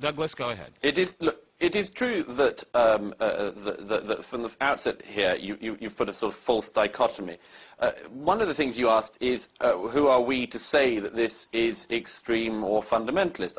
Douglas, go ahead. Look, it is true that, that from the outset here, you've put a sort of false dichotomy. One of the things you asked is, who are we to say that this is extreme or fundamentalist?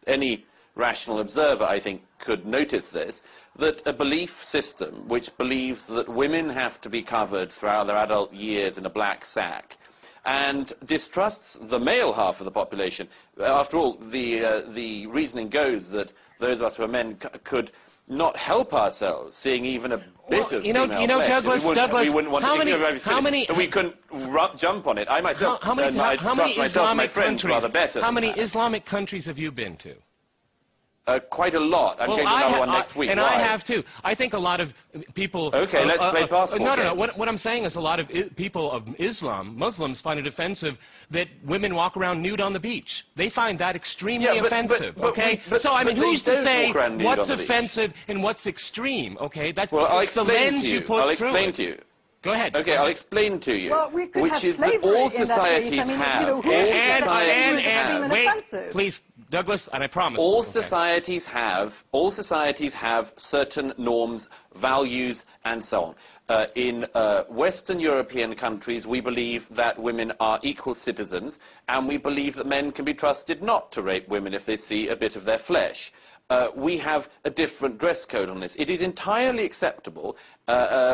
Any rational observer, I think, could notice this, that a belief system which believes that women have to be covered throughout their adult years in a black sack and distrusts the male half of the population. After all, the reasoning goes that those of us who are men could not help ourselves seeing even a bit of female flesh. Douglas, we wouldn't want we couldn't jump on it. I myself, how many Islamic countries? Rather better. How many Islamic countries have you been to? Quite a lot. I'm going to another one next week. And I have too. I think a lot of people... Okay, let's play passport No. What I'm saying is a lot of people of Islam, Muslims, find it offensive that women walk around nude on the beach. They find that extremely offensive, okay? So, I mean, who's to say what's offensive and what's extreme, okay? That's the lens you put through it. I'll explain to you. Go ahead. Okay, I'll explain to you. Well, we could which is that all societies have. Wait, please, Douglas, and I promise. All societies have certain norms, values, and so on. In Western European countries, we believe that women are equal citizens, and we believe that men can be trusted not to rape women if they see a bit of their flesh. We have a different dress code on this. It is entirely acceptable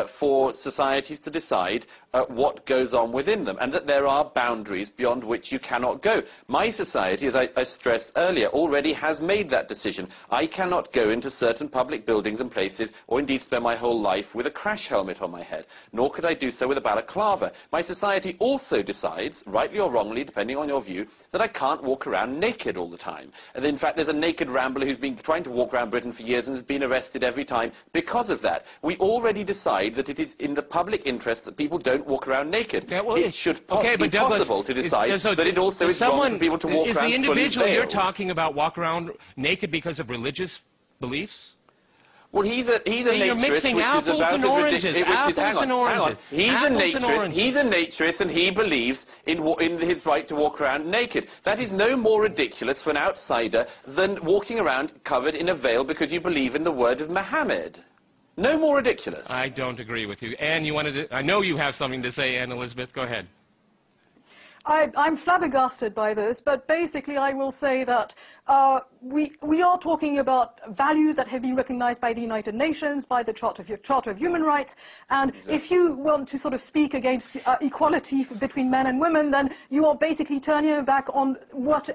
for societies to decide what goes on within them, and that there are boundaries beyond which you cannot go. My society, as I stressed earlier, already has made that decision. I cannot go into certain public buildings and places, or indeed spend my whole life with a crash helmet on my head, nor could I do so with a balaclava. My society also decides, rightly or wrongly, depending on your view, that I can't walk around naked all the time. And in fact, there's a naked rambler who's been trying to walk around Britain for years and has been arrested every time because of that. We already decide that it is in the public interest that people don't walk around naked. Yeah, well, it should be possible to decide that it also is wrong for people to walk around fully veiled. Is the individual you're talking about walk around naked because of religious beliefs? Well, he's a naturist, which is about as ridiculous. Hang on. He's a naturist, and he believes in his right to walk around naked. That is no more ridiculous for an outsider than walking around covered in a veil because you believe in the word of Muhammad. No more ridiculous. I don't agree with you. Anne, you wanted to... I know you have something to say, Anne Elizabeth. Go ahead. I'm flabbergasted by this, but basically I will say that we are talking about values that have been recognized by the United Nations, by the Charter of Human Rights, and if you want to sort of speak against equality between men and women, then you are basically turning your back on what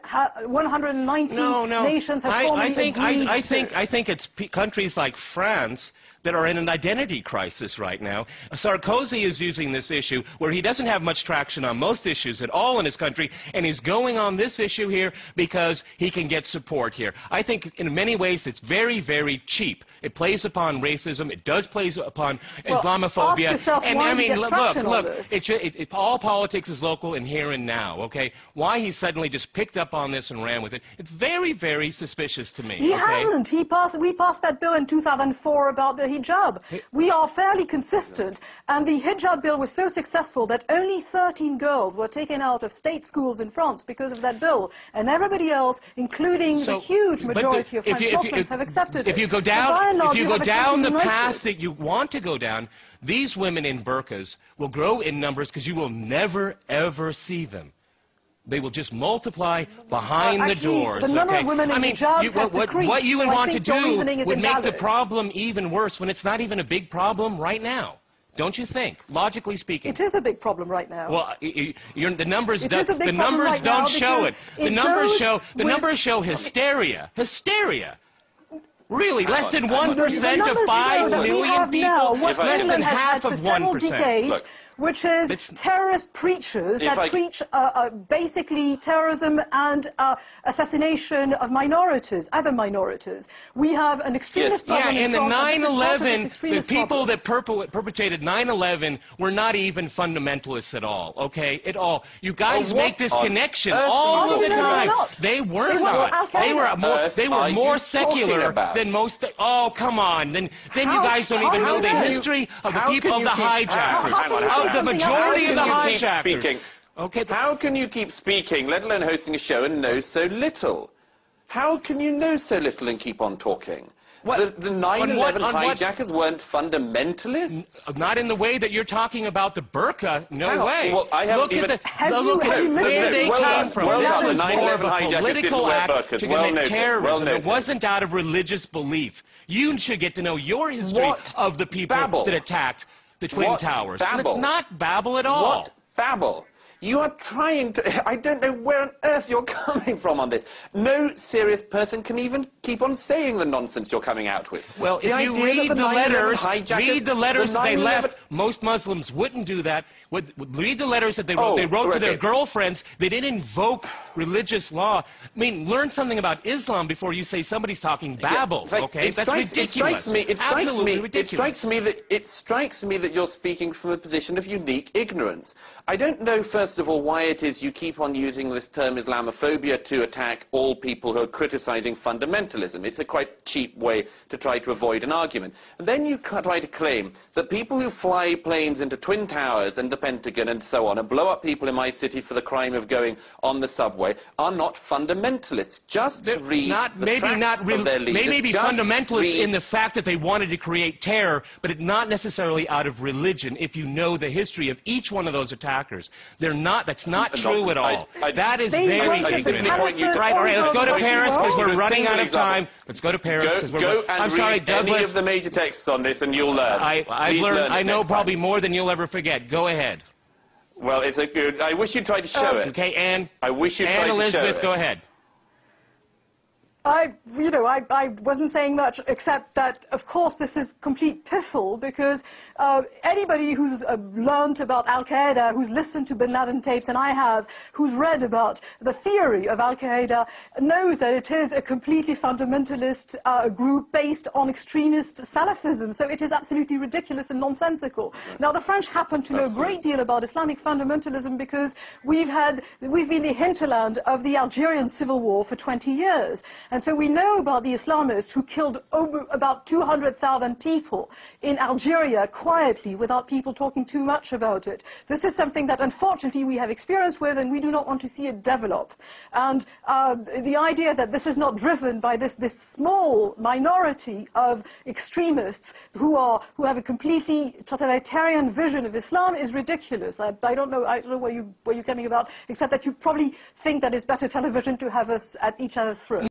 190 nations have formally agreed to. I think it's countries like France that are in an identity crisis right now. Sarkozy is using this issue where he doesn't have much traction on most issues at all in his country, and he's going on this issue here because he can get support here. I think in many ways it's very, very cheap. It plays upon racism. It does play upon Islamophobia. Ask yourself why he gets traction on this. All politics is local and here and now, okay? Why he suddenly just picked up on this and ran with it, it's very, very suspicious to me. He hasn't. We passed that bill in 2004 about the hijab. We are fairly consistent, and the hijab bill was so successful that only 13 girls were taken out of state schools in France because of that bill, and everybody else, including the huge majority of French Muslims, have accepted it. If you go down the path that you want to go down, these women in burqas will grow in numbers because you will never, ever see them. They will just multiply behind the doors. The number of women in hijabs has decreased, what you would want to do would make the invalid. problem even worse when it's not even a big problem right now. Don't you think? Logically speaking. It is a big problem right now. Well, the numbers don't show it. The numbers show hysteria. Hysteria. Really, less than 1% of 5 million people. Less than half of 1%. Which is terrorist preachers that preach basically terrorism and assassination of minorities, other minorities. We have an extremist problem in the 9/11, the people that perpetrated 9/11 were not even fundamentalists at all, okay? At all. You guys make this connection all of the time. They were not. They were more secular than most. Oh, come on. Then you guys don't even know the history of the people of the hijackers. The majority of the hijackers. Okay, how can you keep speaking, let alone hosting a show, and know so little? How can you know so little and keep on talking? The 9/11 hijackers weren't fundamentalists? Not in the way that you're talking about the burqa. No way. Well, I haven't look even... Look at where they came from. Well This done. was The more of 9/11 a hijackers political didn't wear act burqas. to Well commit noted. terrorism. Well noted. It wasn't out of religious belief. You should get to know your history of the people that attacked the Twin Towers. It's not babble at all. What babble? You are trying to... I don't know where on earth you're coming from on this. No serious person can even keep on saying the nonsense you're coming out with. Well, if you read the letters that they left, most Muslims wouldn't do that. Read the letters that they wrote. They wrote to their girlfriends. They didn't invoke religious law. I mean, learn something about Islam before you say somebody's talking babble, okay? That's ridiculous. It strikes me that you're speaking from a position of unique ignorance. I don't know, first of all, why it is you keep on using this term Islamophobia to attack all people who are criticizing fundamentalism. It's a quite cheap way to try to avoid an argument. And then you try to claim that people who fly planes into Twin Towers and the Pentagon and so on and blow up people in my city for the crime of going on the subway are not fundamentalists. Just read the tracts of their leaders. Maybe fundamentalists in the fact that they wanted to create terror, but not necessarily out of religion, if you know the history of each one of those attackers. That's not true at all. That is very ignorant. Right, all right, let's go to Paris because we're running out of time. Let's go to Paris because we're running. I'm sorry, Douglas. Any of the major texts on this and you'll learn. I've learned. I know probably more than you'll ever forget. Go ahead. Well, it's a good... I wish you'd tried to show it. Okay, Anne. I wish you'd tried to show it. Elizabeth, go ahead. I wasn't saying much, except that, of course, this is complete piffle, because anybody who's learned about Al-Qaeda, who's listened to Bin Laden tapes, and I have, who's read about the theory of Al-Qaeda, knows that it is a completely fundamentalist group based on extremist Salafism. So it is absolutely ridiculous and nonsensical. Now, the French happen to know a great deal about Islamic fundamentalism because we've been the hinterland of the Algerian civil war for 20 years. And so we know about the Islamists who killed about 200,000 people in Algeria quietly without people talking too much about it. This is something that unfortunately we have experience with and we do not want to see it develop. And the idea that this is not driven by this small minority of extremists who have a completely totalitarian vision of Islam is ridiculous. I don't know where you're coming about, except that you probably think that it's better television to have us at each other's throats.